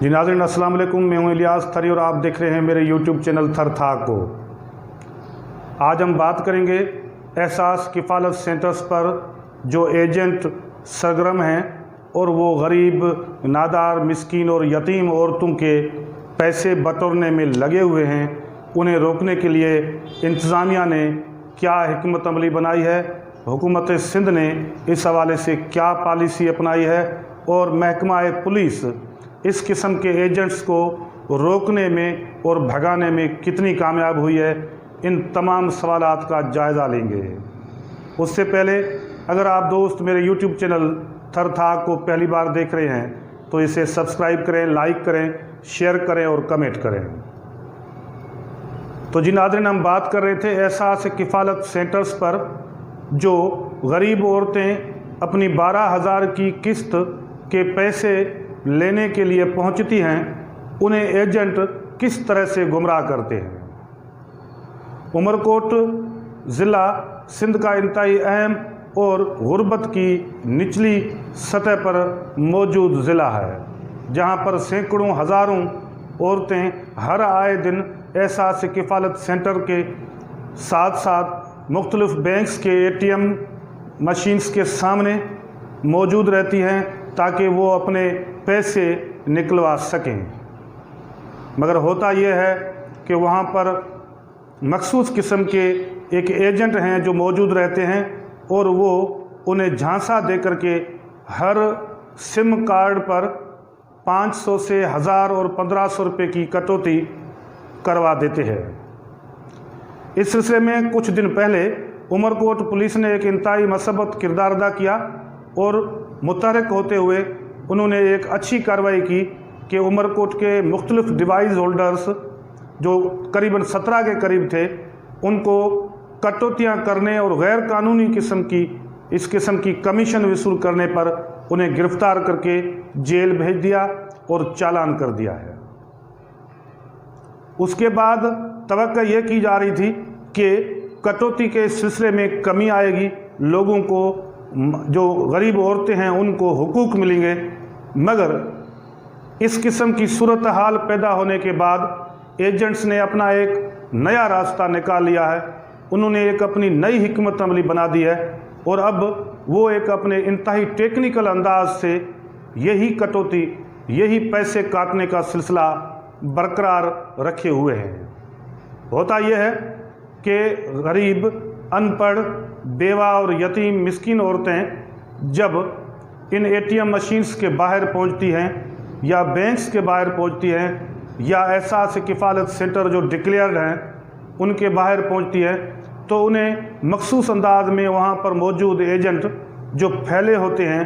जी नाज़रीन अस्सलाम वालेकुम, मैं हूं इलियास थरी और आप देख रहे हैं मेरे यूट्यूब चैनल थर था को। आज हम बात करेंगे एहसास किफ़ालत सेंटर्स पर जो एजेंट सरगर्म हैं और वो गरीब, नादार, मिस्कीन और यतीम औरतों के पैसे बटोरने में लगे हुए हैं। उन्हें रोकने के लिए इंतज़ामिया ने क्या हिकमत अमली बनाई है, हुकूमत सिंध ने इस हवाले से क्या पॉलिसी अपनाई है और महकमा पुलिस इस किस्म के एजेंट्स को रोकने में और भगाने में कितनी कामयाब हुई है, इन तमाम सवालात का जायज़ा लेंगे। उससे पहले अगर आप दोस्त मेरे यूट्यूब चैनल थर था को पहली बार देख रहे हैं तो इसे सब्सक्राइब करें, लाइक करें, शेयर करें और कमेंट करें। तो जी नाज़रीन, हम बात कर रहे थे एहसास किफ़ालत सेंटर्स पर जो गरीब औरतें अपनी 12,000 की किस्त के पैसे लेने के लिए पहुंचती हैं, उन्हें एजेंट किस तरह से गुमराह करते हैं। उमरकोट ज़िला सिंध का इंतहाई अहम और गुर्बत की निचली सतह पर मौजूद ज़िला है, जहां पर सैकड़ों हज़ारों औरतें हर आए दिन एहसास किफ़ालत सेंटर के साथ साथ मुख्तलिफ़ बैंक्स के ATM मशीन्स के सामने मौजूद रहती हैं ताकि वो अपने पैसे निकलवा सकें। मगर होता यह है कि वहाँ पर मखसूस किस्म के एक एजेंट हैं जो मौजूद रहते हैं और वो उन्हें झांसा दे कर के हर सिम कार्ड पर 500 से 1000 और 1500 रुपये की कटौती करवा देते हैं। इस सिलसिले में कुछ दिन पहले उमरकोट पुलिस ने एक इंतहाई मसबत किरदार अदा किया और मुतहरक होते हुए उन्होंने एक अच्छी कार्रवाई की कि उमरकोट के मुख्तलिफ डिवाइस होल्डर्स जो करीबन 17 के करीब थे, उनको कटौतियाँ करने और गैर कानूनी इस किस्म की कमीशन वसूल करने पर उन्हें गिरफ्तार करके जेल भेज दिया और चालान कर दिया है। उसके बाद तवक्को ये की जा रही थी कि कटौती के सिलसिले में कमी आएगी, लोगों को, जो गरीब औरतें हैं उनको हुकूक मिलेंगे। मगर इस किस्म की सूरत हाल पैदा होने के बाद एजेंट्स ने अपना एक नया रास्ता निकाल लिया है। उन्होंने एक अपनी नई हिकमत अमली बना दी है और अब वो एक अपने इंतहाई टेक्निकल अंदाज से यही कटौती, यही पैसे काटने का सिलसिला बरकरार रखे हुए हैं। होता यह है कि गरीब, अनपढ़, बेवा और यतीम मिस्कीन औरतें जब इन ATM मशीन्स के बाहर पहुंचती हैं या बैंक्स के बाहर पहुंचती हैं या एहसास किफ़ालत सेंटर जो डिक्लेयर्ड हैं उनके बाहर पहुंचती है, तो उन्हें मखसूस अंदाज में वहां पर मौजूद एजेंट जो फैले होते हैं,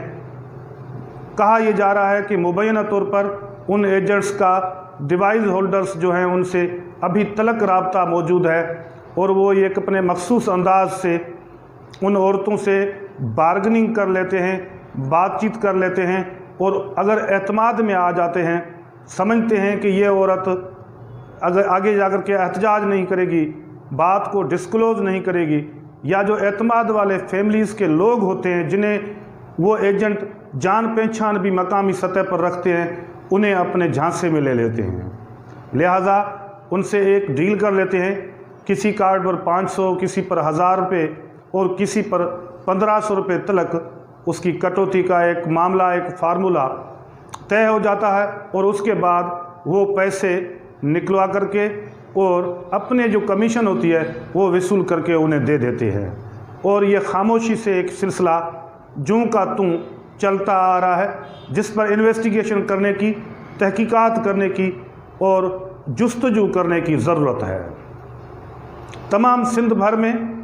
कहा यह जा रहा है कि मुबैना तौर पर उन एजेंट्स का डिवाइस होल्डर्स जो हैं उनसे अभी तलक राब्ता मौजूद है और वो एक अपने मखसूस अंदाज से उन औरतों से बार्गनिंग कर लेते हैं, बातचीत कर लेते हैं और अगर एतमाद में आ जाते हैं, समझते हैं कि ये औरत अगर आगे जाकर के एहतजाज नहीं करेगी, बात को डिस्क्लोज़ नहीं करेगी, या जो एतमाद वाले फैमिलीज़ के लोग होते हैं जिन्हें वो एजेंट जान पहचान भी मकामी सतह पर रखते हैं, उन्हें अपने झांसे में ले लेते हैं। लिहाजा उनसे एक डील कर लेते हैं, किसी कार्ड पर 500, किसी पर 1000 रुपये और किसी पर 1500 रुपये तलक उसकी कटौती का एक मामला, एक फार्मूला तय हो जाता है और उसके बाद वो पैसे निकलवा करके और अपने जो कमीशन होती है वो वसूल करके उन्हें दे देते हैं। और ये खामोशी से एक सिलसिला जूं का तूं चलता आ रहा है, जिस पर इन्वेस्टिगेशन करने की, तहकीकात करने की और जुस्तजू करने की ज़रूरत है। तमाम सिंध भर में,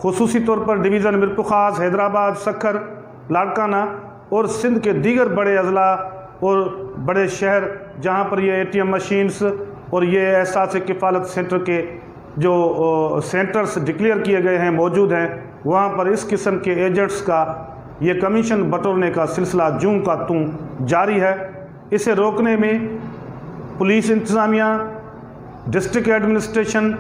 खुसूसी तौर पर डिवीज़न मिरपुखास, हैदराबाद, सखर, लाड़काना और सिंध के दीगर बड़े अजला और बड़े शहर जहां पर ये ATM मशीन्स और ये एहसास किफ़ालत सेंटर के जो सेंटर्स डिक्लेयर किए गए हैं मौजूद हैं, वहां पर इस किस्म के एजेंट्स का ये कमीशन बटोरने का सिलसिला जूं का तूं जारी है। इसे रोकने में पुलिस इंतज़ामिया, डिस्ट्रिक्ट एडमिनिस्ट्रेशन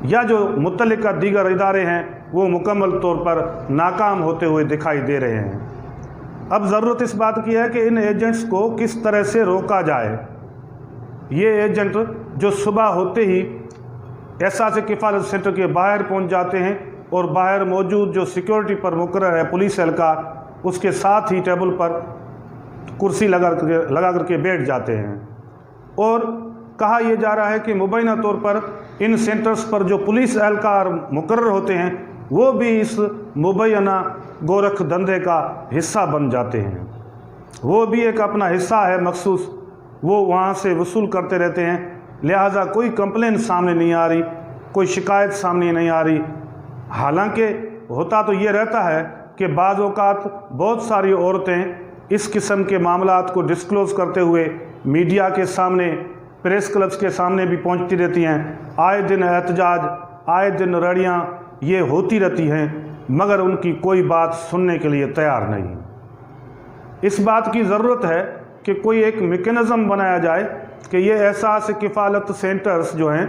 या जो मुतल्लिका दीगर इदारे हैं वो मुकम्मल तौर पर नाकाम होते हुए दिखाई दे रहे हैं। अब ज़रूरत इस बात की है कि इन एजेंट्स को किस तरह से रोका जाए। ये एजेंट जो सुबह होते ही एहसास किफ़ालत सेंटर के बाहर पहुंच जाते हैं और बाहर मौजूद जो सिक्योरिटी पर मुकर्रर है पुलिस एहलकार, उसके साथ ही टेबल पर कुर्सी लगा करके बैठ जाते हैं। और कहा यह जा रहा है कि मुबैना तौर पर इन सेंटर्स पर जो पुलिस एहलकार मुकर्रर होते हैं वो भी इस मुबैना गोरख धंधे का हिस्सा बन जाते हैं। वो भी एक अपना हिस्सा है मखसूस, वो वहाँ से वसूल करते रहते हैं। लिहाजा कोई कंप्लेन सामने नहीं आ रही, कोई शिकायत सामने नहीं आ रही। हालांकि होता तो ये रहता है कि बाज़ औक़ात बहुत सारी औरतें इस किस्म के मामलात को डिस्क्लोज़ करते हुए मीडिया के सामने, प्रेस क्लब्स के सामने भी पहुंचती रहती हैं। आए दिन एहतजाज, आए दिन रड़ियाँ ये होती रहती हैं, मगर उनकी कोई बात सुनने के लिए तैयार नहीं। इस बात की ज़रूरत है कि कोई एक मैकेनिज़्म बनाया जाए कि ये एहसास किफ़ालत सेंटर्स जो हैं,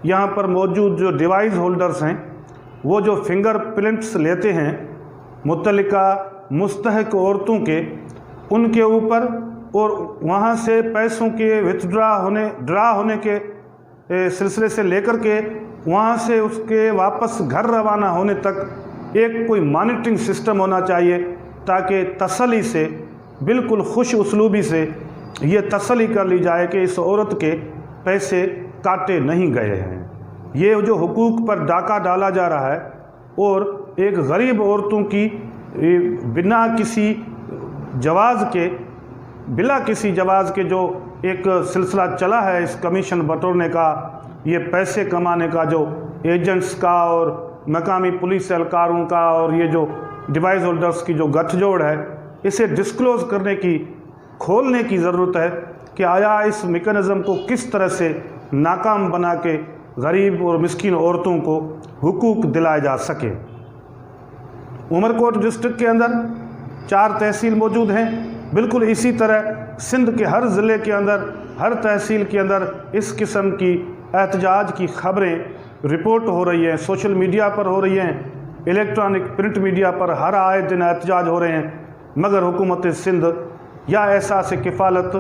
यहाँ पर मौजूद जो डिवाइस होल्डर्स हैं, वो जो फिंगर प्रिंट्स लेते हैं मुतल्लिका मुस्तहक औरतों के, उनके ऊपर और वहाँ से पैसों के ड्रा होने के सिलसिले से लेकर के वहाँ से उसके वापस घर रवाना होने तक एक कोई मॉनिटरिंग सिस्टम होना चाहिए, ताकि तसल्ली से, बिल्कुल खुश उसलूबी से ये तसल्ली कर ली जाए कि इस औरत के पैसे काटे नहीं गए हैं। ये जो हुकूक पर डाका डाला जा रहा है और एक गरीब औरतों की बिना किसी जवाज़ के जो एक सिलसिला चला है इस कमीशन बटोरने का, ये पैसे कमाने का, जो एजेंट्स का और मकामी पुलिस एहलकारों का और ये जो डिवाइस होल्डर्स की जो गठजोड़ है, इसे डिस्क्लोज़ करने की, खोलने की ज़रूरत है कि आया इस मैकेनिज़्म को किस तरह से नाकाम बना के गरीब और मिस्कीन औरतों को हुकूक दिलाए जा सके। उमरकोट डिस्ट्रिक्ट के अंदर 4 तहसील मौजूद हैं। बिल्कुल इसी तरह सिंध के हर ज़िले के अंदर, हर तहसील के अंदर इस किस्म की एहतजाज की खबरें रिपोर्ट हो रही हैं, सोशल मीडिया पर हो रही हैं, इलेक्ट्रॉनिक प्रिंट मीडिया पर हर आए दिन एहतजाज हो रहे हैं। मगर हुकूमत सिंध या एहसास किफ़ालत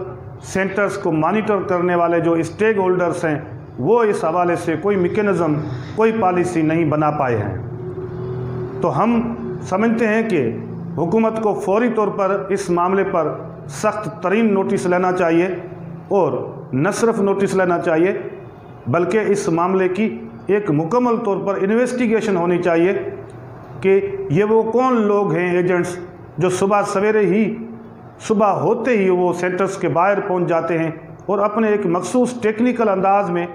सेंटर्स को मॉनिटर करने वाले जो स्टेक होल्डर्स हैं, वो इस हवाले से कोई मैकेनिज़्म, कोई पॉलिसी नहीं बना पाए हैं। तो हम समझते हैं कि हुकूमत को फौरी तौर पर इस मामले पर सख्त तरीन नोटिस लेना चाहिए, और न सिर्फ नोटिस लेना चाहिए बल्कि इस मामले की एक मुकम्मल तौर पर इन्वेस्टिगेशन होनी चाहिए कि ये वो कौन लोग हैं एजेंट्स जो सुबह होते ही वो सेंटर्स के बाहर पहुंच जाते हैं और अपने एक मखसूस टेक्निकल अंदाज में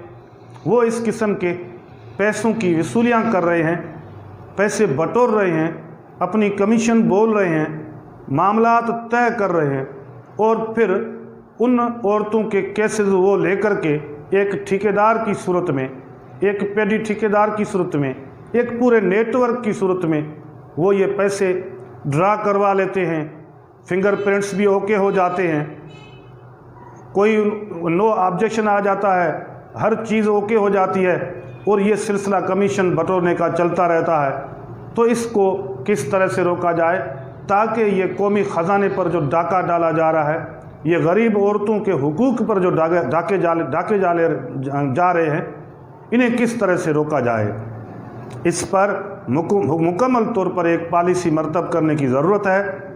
वो इस किस्म के पैसों की वसूलियाँ कर रहे हैं, पैसे बटोर रहे हैं, अपनी कमीशन बोल रहे हैं, मामलात तय कर रहे हैं, और फिर उन औरतों के केसेस वो लेकर के एक ठेकेदार की सूरत में, एक पेडी ठेकेदार की सूरत में, एक पूरे नेटवर्क की सूरत में वो ये पैसे ड्रा करवा लेते हैं। फिंगरप्रिंट्स भी ओके हो जाते हैं, कोई नो ऑब्जेक्शन आ जाता है, हर चीज़ ओके हो जाती है, और ये सिलसिला कमीशन बटोरने का चलता रहता है। तो इसको किस तरह से रोका जाए ताकि ये कौमी ख़जाने पर जो डाका डाला जा रहा है, ये गरीब औरतों के हुकूक पर जो डाके जा रहे हैं, इन्हें किस तरह से रोका जाए। इस पर मुकम्मल तौर पर एक पॉलिसी मरतब करने की ज़रूरत है।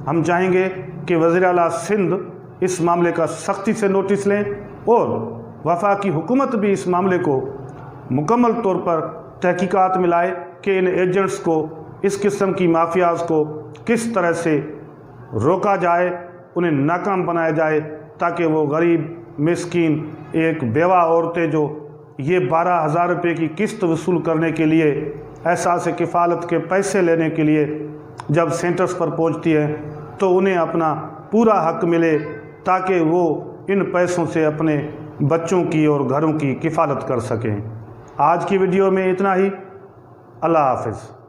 हम चाहेंगे कि वज़ीर आला सिंध इस मामले का सख्ती से नोटिस लें और वफाकी हुकूमत भी इस मामले को मुकम्मल तौर पर तहकीकात में लाए कि इन एजेंट्स को, इस किस्म की माफियाज़ को किस तरह से रोका जाए, उन्हें नाकाम बनाया जाए, ताकि वो गरीब मिस्कीन एक बेवा औरतें जो ये 12,000 रुपये की किस्त वसूल करने के लिए, एहसास किफ़ालत के पैसे लेने के लिए जब सेंटर्स पर पहुंचती है, तो उन्हें अपना पूरा हक मिले, ताकि वो इन पैसों से अपने बच्चों की और घरों की किफ़ालत कर सकें। आज की वीडियो में इतना ही। अल्लाह हाफ़िज़।